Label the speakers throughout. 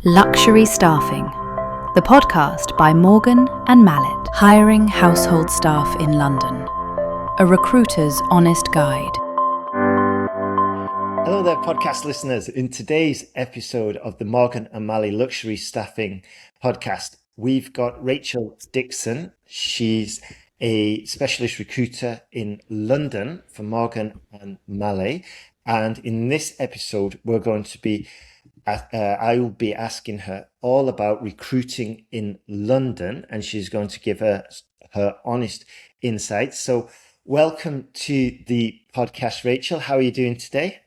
Speaker 1: Luxury Staffing, the podcast by Morgan and Mallet, hiring household staff in London. A recruiter's honest guide.
Speaker 2: Hello there, podcast listeners. In today's episode of the Morgan and Mallet Luxury Staffing podcast, we've got Rachel Dixon. She's a specialist recruiter in London for Morgan and Mallet. And in this episode, we're going to be I will be asking her all about recruiting in London, and she's going to give her honest insights. So welcome to the podcast, Rachel. How are you doing today?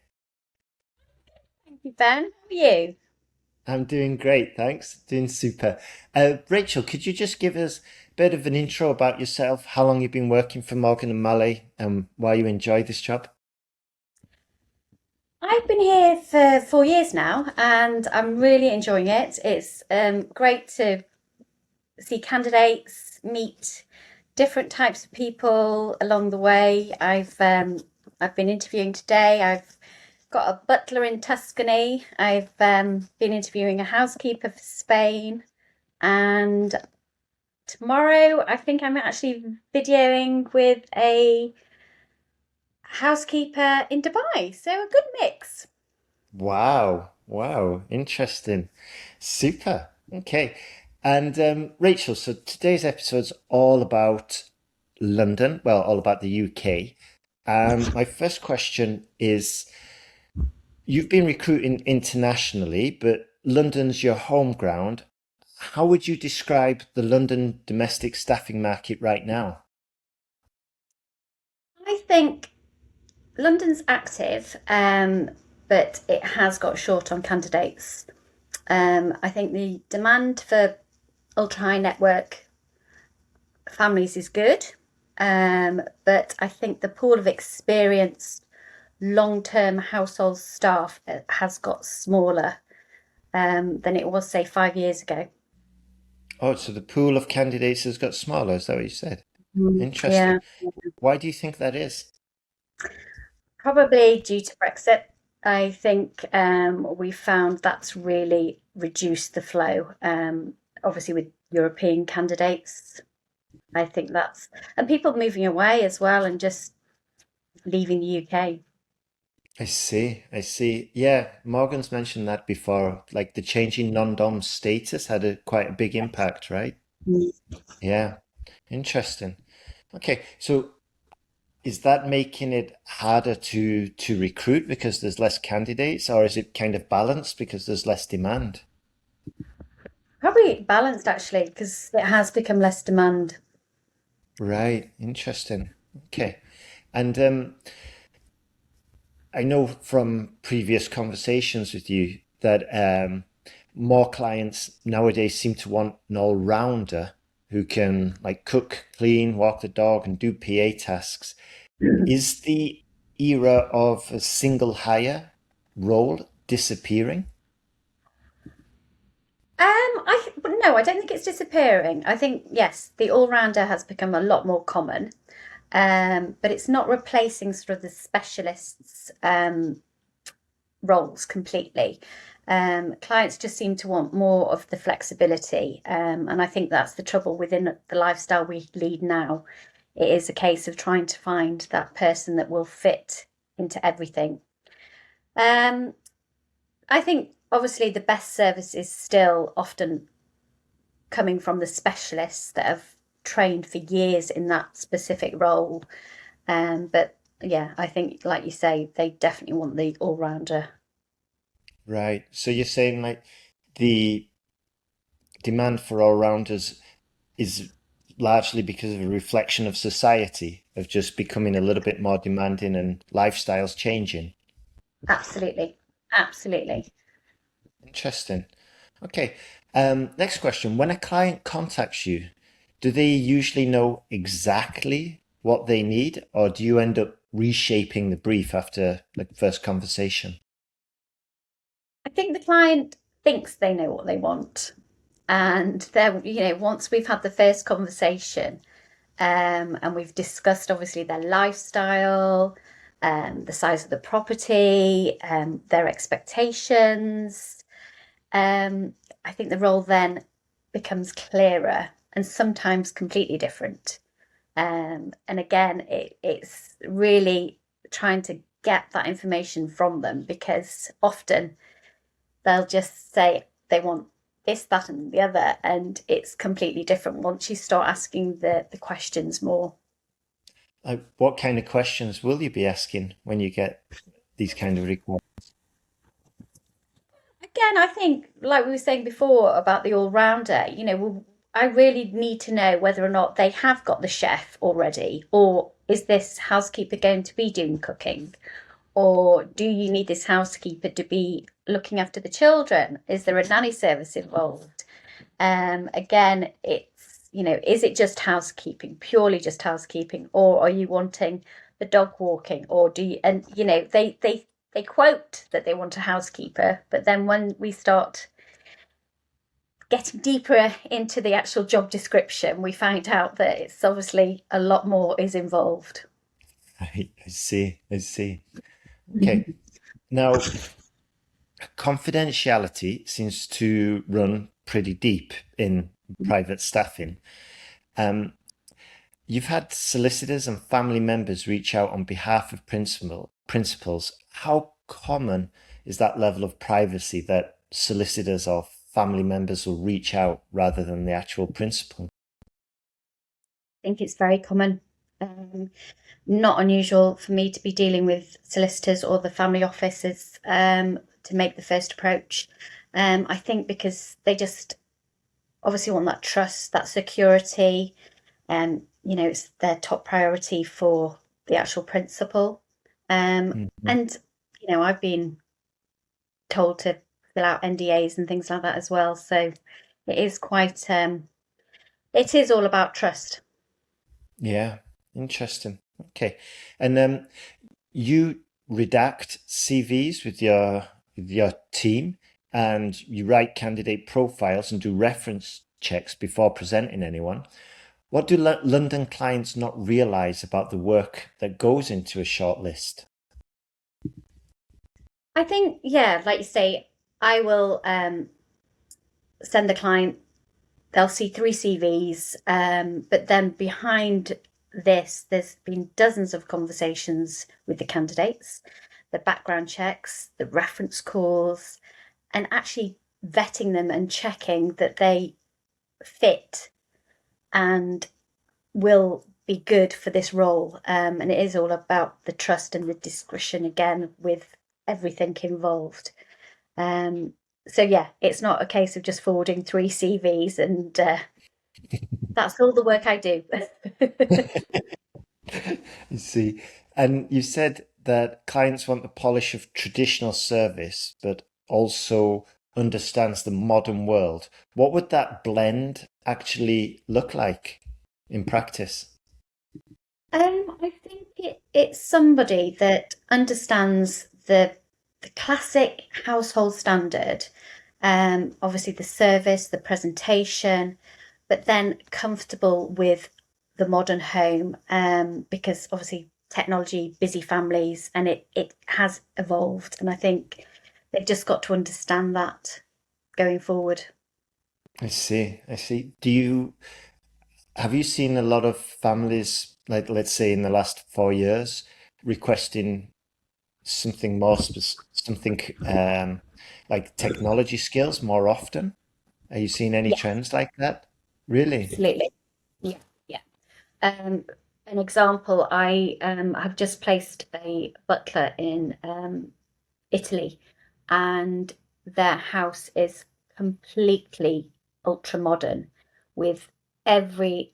Speaker 3: Thank you, Ben. How are you?
Speaker 2: I'm doing great, thanks. Doing super. Rachel, could you just give us a bit of an intro about yourself, how long you've been working for Morgan and Mallet, and why you enjoy this job?
Speaker 3: I've been here for 4 years now and I'm really enjoying it. It's great to see candidates, meet different types of people along the way. I've been interviewing today. I've got a butler in Tuscany. I've been interviewing a housekeeper for Spain, and tomorrow I think I'm actually videoing with a housekeeper in Dubai. So a good mix.
Speaker 2: Wow, interesting. Super. Okay. And Rachel, so today's episode's all about London, well, all about the UK. And my first question is, you've been recruiting internationally, but London's your home ground. How would you describe the London domestic staffing market right now?
Speaker 3: I think London's active, but it has got short on candidates. I think the demand for ultra high network families is good, but I think the pool of experienced long term household staff has got smaller than it was, say, 5 years ago.
Speaker 2: Oh, so the pool of candidates has got smaller, is that what you said?
Speaker 3: Yeah,
Speaker 2: Interesting. Why do you think that is?
Speaker 3: probably due to Brexit. I think we found that's really reduced the flow. Obviously, with European candidates, I think and people moving away as well and just leaving the UK.
Speaker 2: I see. Yeah, Morgan's mentioned that before. Like the changing non-dom status had quite a big impact, right?
Speaker 3: Mm.
Speaker 2: Yeah, interesting. Okay, so is that making it harder to recruit because there's less candidates, or is it kind of balanced because there's less demand?
Speaker 3: Probably balanced actually, because it has become less demand.
Speaker 2: Right, interesting. Okay. And I know from previous conversations with you that more clients nowadays seem to want an all-rounder who can like cook, clean, walk the dog, and do PA tasks. Is the era of a single hire role disappearing?
Speaker 3: No, I don't think it's disappearing. I think yes, the all-rounder has become a lot more common, but it's not replacing sort of the specialists' roles completely. Clients just seem to want more of the flexibility, and I think that's the trouble within the lifestyle we lead now. It is a case of trying to find that person that will fit into everything. Um, I think obviously the best service is still often coming from the specialists that have trained for years in that specific role. But yeah, I think, like you say, they definitely want the all rounder.
Speaker 2: Right. So you're saying like the demand for all-rounders is largely because of a reflection of society, of just becoming a little bit more demanding and lifestyles changing.
Speaker 3: Absolutely. Absolutely.
Speaker 2: Interesting. Okay. Next question. When a client contacts you, do they usually know exactly what they need, or do you end up reshaping the brief after like first conversation?
Speaker 3: I think the client thinks they know what they want. And then, once we've had the first conversation, and we've discussed obviously their lifestyle, the size of the property, their expectations, I think the role then becomes clearer and sometimes completely different. And again, it's really trying to get that information from them, because often they'll just say they want this, that, and the other, and it's completely different once you start asking the questions more.
Speaker 2: What kind of questions will you be asking when you get these kind of requests?
Speaker 3: Again, I think, like we were saying before about the all rounder, I really need to know whether or not they have got the chef already, or is this housekeeper going to be doing cooking? Or do you need this housekeeper to be looking after the children? Is there a nanny service involved? Again, is it just housekeeping, purely just housekeeping, or are you wanting the dog walking, or do you? And they quote that they want a housekeeper, but then when we start getting deeper into the actual job description, we find out that it's obviously a lot more is involved.
Speaker 2: Right, I see. Okay. Now, confidentiality seems to run pretty deep in private staffing. Um, you've had solicitors and family members reach out on behalf of principals. How common is that level of privacy that solicitors or family members will reach out rather than the actual principal?
Speaker 3: I think it's very common. Not unusual for me to be dealing with solicitors or the family offices to make the first approach. I think because they just obviously want that trust, that security, and it's their top priority for the actual principal.
Speaker 2: Mhm.
Speaker 3: And I've been told to fill out NDAs and things like that as well. So it is quite. It is all about trust.
Speaker 2: Yeah, interesting. Okay. And you redact CVs with your team, and you write candidate profiles and do reference checks before presenting anyone. What do London clients not realize about the work that goes into a shortlist?
Speaker 3: I think, yeah, like you say, I will send the client, they'll see three CVs, but then behind this, there's been dozens of conversations with the candidates, the background checks, the reference calls, and actually vetting them and checking that they fit and will be good for this role. And it is all about the trust and the discretion again with everything involved. Um, so yeah, it's not a case of just forwarding three CVs and that's all the work I do.
Speaker 2: You see, and you said that clients want the polish of traditional service, but also understands the modern world. What would that blend actually look like in practice?
Speaker 3: I think it's somebody that understands the classic household standard, obviously the service, the presentation, but then comfortable with the modern home, because obviously technology, busy families, and it has evolved. And I think they've just got to understand that going forward.
Speaker 2: I see. I see. Have you seen a lot of families, like let's say in the last 4 years, requesting something more something like technology skills more often? Are you seeing any
Speaker 3: Yes,
Speaker 2: trends like that? Really?
Speaker 3: absolutely. Yeah, yeah. Um, an example, I have just placed a butler in Italy, and their house is completely ultra modern with every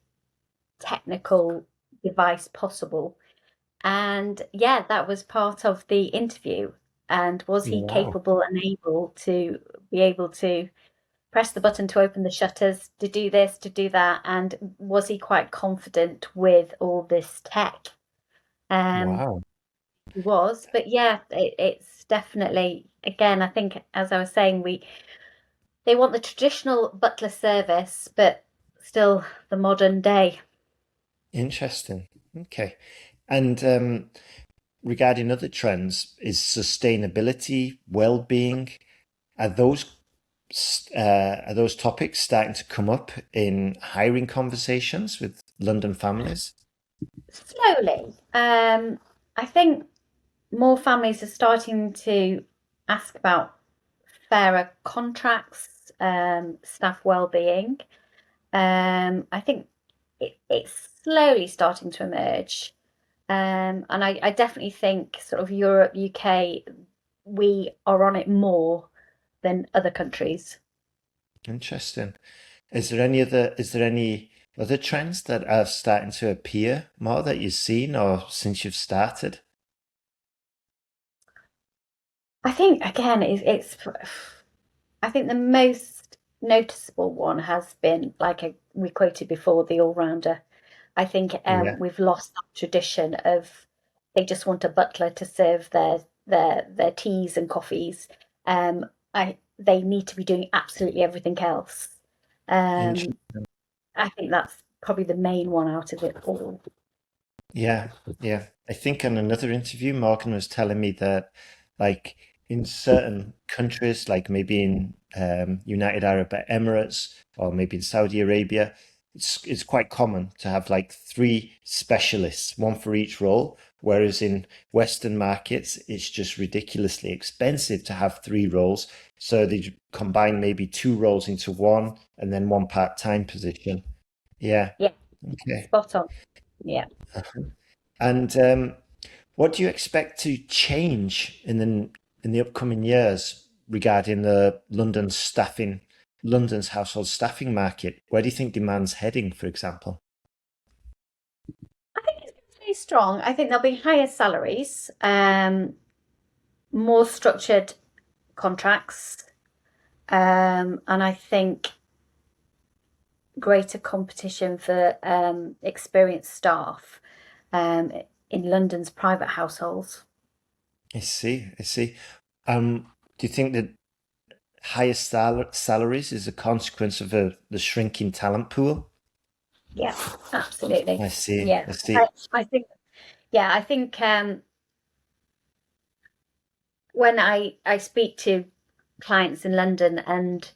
Speaker 3: technical device possible. And yeah, that was part of the interview. And was he
Speaker 2: Wow.
Speaker 3: capable and able to be able to press the button to open the shutters, to do this, to do that? And was he quite confident with all this tech? Um,
Speaker 2: Wow.
Speaker 3: he was, but yeah, it's definitely, again, I think, as I was saying, they want the traditional butler service, but still the modern day.
Speaker 2: Interesting. Okay. And regarding other trends, is sustainability, well-being, are those are those topics starting to come up in hiring conversations with London families?
Speaker 3: Slowly. I think more families are starting to ask about fairer contracts, staff well-being. I think it's slowly starting to emerge. And I definitely think sort of Europe, UK, we are on it more than other countries.
Speaker 2: Interesting. Is there any other trends that are starting to appear more that you've seen or since you've started?
Speaker 3: I think again, I think the most noticeable one has been we quoted before, the all-rounder. I think
Speaker 2: Yeah.
Speaker 3: we've lost that tradition of they just want a butler to serve their teas and coffees. They need to be doing absolutely everything else. Um, I think that's probably the main one out of it all.
Speaker 2: Yeah, yeah. I think in another interview, Morgan was telling me that, like, in certain countries, like maybe in United Arab Emirates or maybe in Saudi Arabia, it's quite common to have like three specialists, one for each role. Whereas in Western markets, it's just ridiculously expensive to have three roles. So they combine maybe two roles into one and then one part-time position. Yeah.
Speaker 3: Yeah,
Speaker 2: Okay.
Speaker 3: spot on. Yeah.
Speaker 2: And what do you expect to change in the upcoming years regarding London's household staffing market? Where do you think demand's heading, for example?
Speaker 3: I think it's going to stay strong. I think there'll be higher salaries, more structured contracts, and I think greater competition for experienced staff um, in London's private households.
Speaker 2: I see, I see. Do you think that salaries is a consequence of the shrinking talent pool?
Speaker 3: Yeah, absolutely.
Speaker 2: I see,
Speaker 3: Yeah,
Speaker 2: I see.
Speaker 3: I think. Yeah, I think when I speak to clients in London and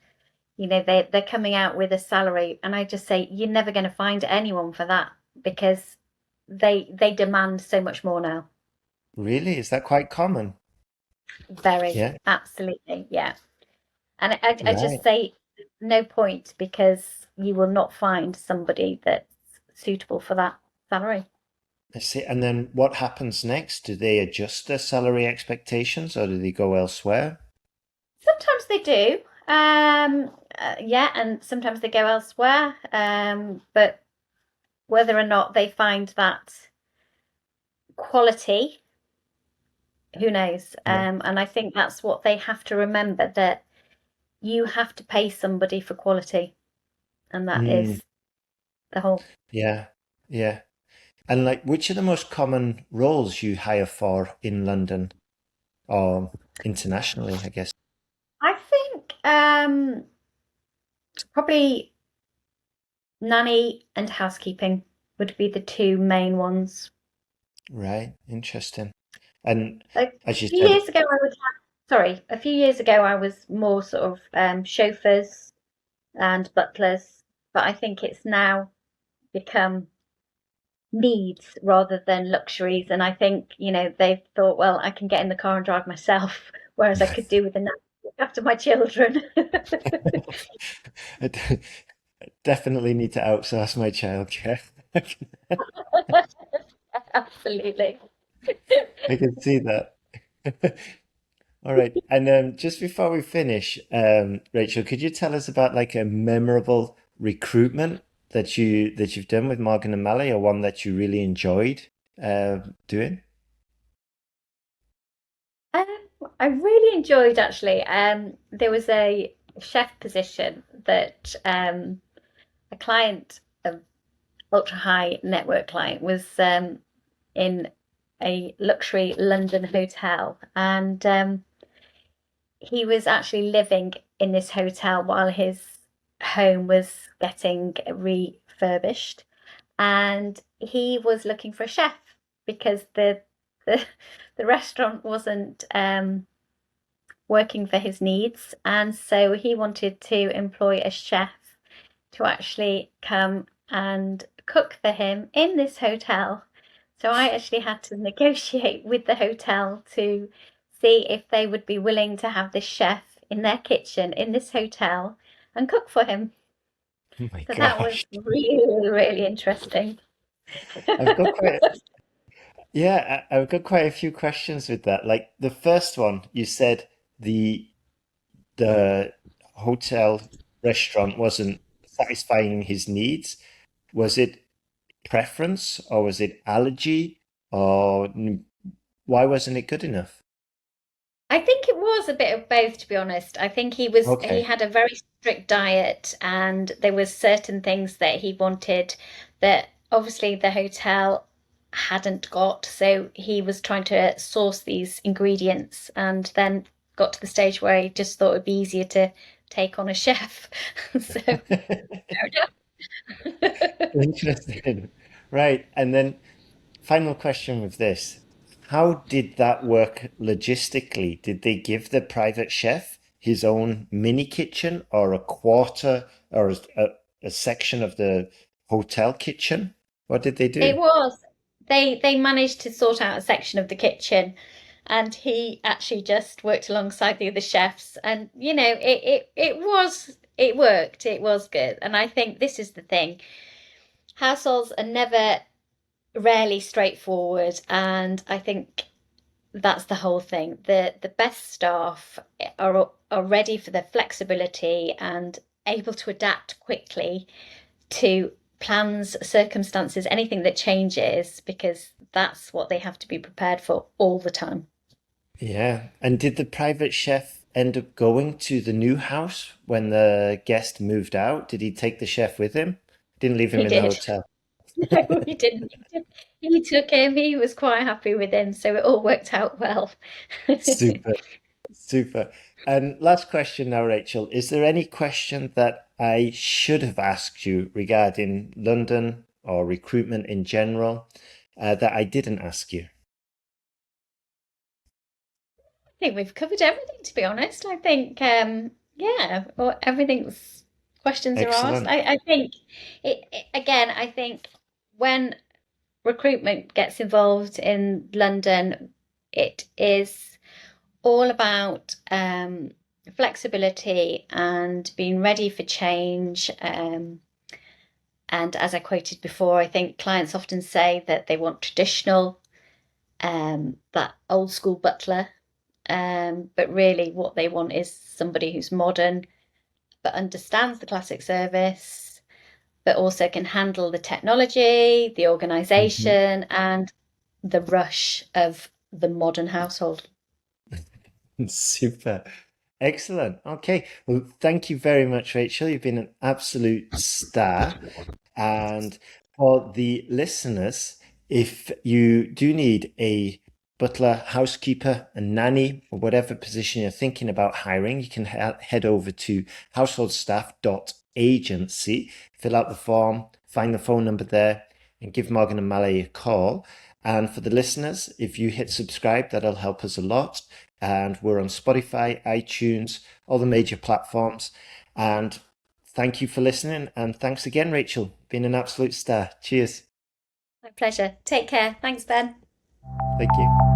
Speaker 3: they're coming out with a salary and I just say you're never going to find anyone for that because they demand so much more now.
Speaker 2: Really? Is that quite common?
Speaker 3: Very,
Speaker 2: Yeah,
Speaker 3: absolutely, yeah. And I just
Speaker 2: right.
Speaker 3: say no point because you will not find somebody that's suitable for that salary.
Speaker 2: I see. And then what happens next? Do they adjust their salary expectations or do they go elsewhere?
Speaker 3: Sometimes they do, yeah, and sometimes they go elsewhere. But whether or not they find that quality, who knows?
Speaker 2: Yeah.
Speaker 3: And I think that's what they have to remember, that you have to pay somebody for quality, and that
Speaker 2: Mm,
Speaker 3: is the whole.
Speaker 2: yeah. Yeah. And like, which are the most common roles you hire for in London or internationally, I guess?
Speaker 3: I think probably nanny and housekeeping would be the two main ones.
Speaker 2: Right. Interesting. And
Speaker 3: Like
Speaker 2: as
Speaker 3: a
Speaker 2: you
Speaker 3: few
Speaker 2: said,
Speaker 3: years ago, sorry, a few years ago, I was more sort of chauffeurs and butlers, but I think it's now become needs rather than luxuries. And I think, they've thought, well, I can get in the car and drive myself, whereas I could do with a nap after my children.
Speaker 2: I definitely need to outsource my childcare.
Speaker 3: Absolutely.
Speaker 2: I can see that. All right. And just before we finish, Rachel, could you tell us about like a memorable recruitment that you've done with Morgan and Mallet, or one that you really enjoyed doing?
Speaker 3: Um, I really enjoyed actually. There was a chef position that a client, a ultra high network client, was in a luxury London hotel, and he was actually living in this hotel while his home was getting refurbished, and he was looking for a chef because the the restaurant wasn't working for his needs. And so he wanted to employ a chef to actually come and cook for him in this hotel. So I actually had to negotiate with the hotel to see if they would be willing to have this chef in their kitchen in this hotel and cook for him.
Speaker 2: Oh my
Speaker 3: So that was
Speaker 2: gosh.
Speaker 3: really, really interesting.
Speaker 2: I've got quite I've got quite a few questions with that. Like the first one, you said the the hotel restaurant wasn't satisfying his needs. Was it preference or was it allergy or why wasn't it good enough?
Speaker 3: I think it was a bit of both, to be honest. I think he
Speaker 2: Okay.
Speaker 3: had a very strict diet, and there was certain things that he wanted that obviously the hotel hadn't got. So he was trying to source these ingredients, and then got to the stage where he just thought it'd be easier to take on a chef. So fair enough.
Speaker 2: Interesting. Right. And then final question with this. How did that work logistically? Did they give the private chef his own mini kitchen or a quarter or a section of the hotel kitchen? What did they
Speaker 3: It
Speaker 2: do?
Speaker 3: was. They managed to sort out a section of the kitchen, and he actually just worked alongside the other chefs, and it worked. It was good. And I think this is the thing. Households are never rarely straightforward, and I think that's the whole thing. The best staff are ready for the flexibility and able to adapt quickly to plans, circumstances, anything that changes, because that's what they have to be prepared for all the time.
Speaker 2: Yeah. And did the private chef end up going to the new house when the guest moved out? Did he take the chef with him? Didn't leave him
Speaker 3: He
Speaker 2: in the
Speaker 3: did.
Speaker 2: hotel.
Speaker 3: No, he didn't. He took him. He was quite happy with him, so it all worked out well.
Speaker 2: Super. Super. And last question now, Rachel. Is there any question that I should have asked you regarding London or recruitment in general that I didn't ask you?
Speaker 3: I think we've covered everything, to be honest. I think, yeah, well, everything's questions are asked.
Speaker 2: Excellent.
Speaker 3: I think again, I think when recruitment gets involved in London, it is all about flexibility and being ready for change. And as I quoted before, I think clients often say that they want traditional, that old school butler. But really, what they want is somebody who's modern, but understands the classic service, but also can handle the technology, the
Speaker 2: Mhm.
Speaker 3: organization, and the rush of the modern household.
Speaker 2: Super. Excellent. Okay. Well, thank you very much, Rachel. You've been an absolute star. And for the listeners, if you do need a butler, housekeeper, a nanny, or whatever position you're thinking about hiring, you can head over to householdstaff.agency, fill out the form, find the phone number there, and give Morgan and Mallet a call. And for the listeners, if you hit subscribe, that'll help us a lot. And we're on Spotify, iTunes, all the major platforms. And thank you for listening. And thanks again, Rachel. Been an absolute star. Cheers.
Speaker 3: My pleasure. Take care. Thanks, Ben.
Speaker 2: Thank you.